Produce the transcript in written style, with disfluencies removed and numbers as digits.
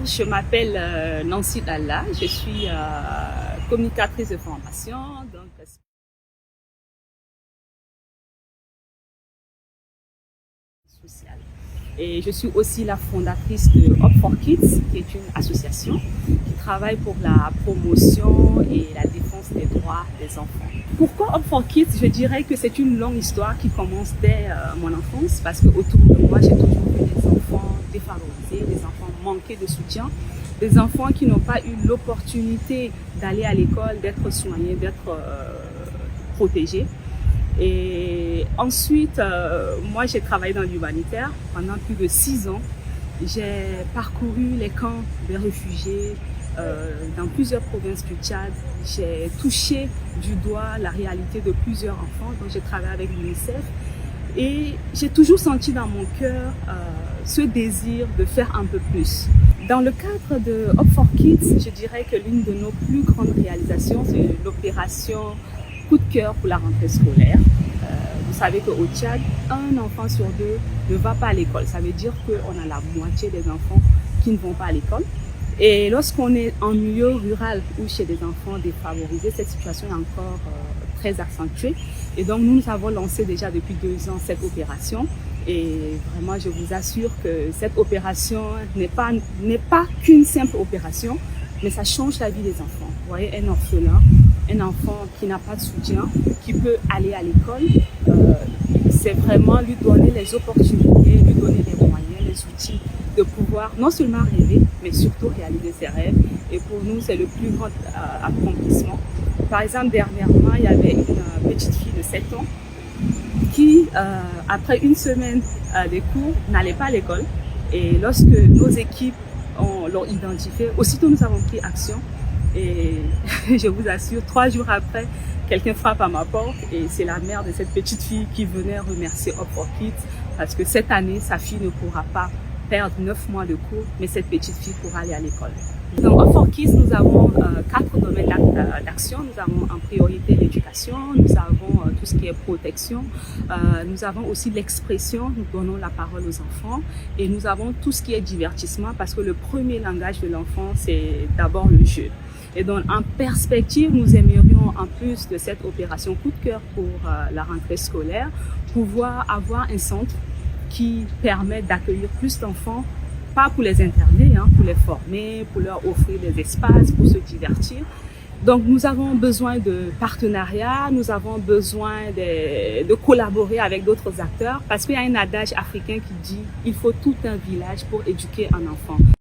Je m'appelle Nancy Dalla, je suis communicatrice de formation, donc sociale. Et je suis aussi la fondatrice de Up for Kids, qui est une association qui travaille pour la promotion et la défense des droits des enfants. Pourquoi Up for Kids? Je dirais que c'est une longue histoire qui commence dès mon enfance, parce que autour de moi, j'ai toujours vu des enfants défavorisés, des enfants manqués de soutien, des enfants qui n'ont pas eu l'opportunité d'aller à l'école, d'être soignés, d'être protégés. Et ensuite, moi j'ai travaillé dans l'humanitaire pendant plus de 6 ans. J'ai parcouru les camps des réfugiés dans plusieurs provinces du Tchad. J'ai touché du doigt la réalité de plusieurs enfants. Donc j'ai travaillé avec l'UNICEF et j'ai toujours senti dans mon cœur ce désir de faire un peu plus. Dans le cadre de Up for Kids, je dirais que l'une de nos plus grandes réalisations, c'est l'opération Coup de cœur pour la rentrée scolaire. Vous savez qu'au Tchad, un enfant sur deux ne va pas à l'école. Ça veut dire qu'on a la moitié des enfants qui ne vont pas à l'école. Et lorsqu'on est en milieu rural ou chez des enfants défavorisés, cette situation est encore très accentuée. Et donc nous avons lancé déjà depuis 2 ans cette opération. Et vraiment, je vous assure que cette opération n'est pas qu'une simple opération, mais ça change la vie des enfants. Vous voyez, un orphelin, un enfant qui n'a pas de soutien, qui peut aller à l'école, c'est vraiment lui donner les opportunités, lui donner les moyens, les outils de pouvoir non seulement rêver, mais surtout réaliser ses rêves. Et pour nous, c'est le plus grand accomplissement. Par exemple, dernièrement, il y avait une petite fille de 7 ans qui, après une semaine des cours, n'allait pas à l'école. Et lorsque nos équipes l'ont identifiée, aussitôt nous avons pris action. Et je vous assure, 3 jours après, quelqu'un frappe à ma porte et c'est la mère de cette petite fille qui venait remercier Up for Kids parce que cette année, sa fille ne pourra pas perdre 9 mois de cours, mais cette petite fille pourra aller à l'école. Dans Up for Kids, nous avons 4 domaines d'action. Nous avons en priorité l'éducation, nous avons tout ce qui est protection, nous avons aussi l'expression, nous donnons la parole aux enfants et nous avons tout ce qui est divertissement parce que le premier langage de l'enfant, c'est d'abord le jeu. Et donc, en perspective, nous aimerions, en plus de cette opération coup de cœur pour la rentrée scolaire, pouvoir avoir un centre qui permet d'accueillir plus d'enfants, pas pour les interner, pour les former, pour leur offrir des espaces, pour se divertir. Donc, nous avons besoin de partenariats, nous avons besoin de collaborer avec d'autres acteurs, parce qu'il y a un adage africain qui dit « il faut tout un village pour éduquer un enfant ».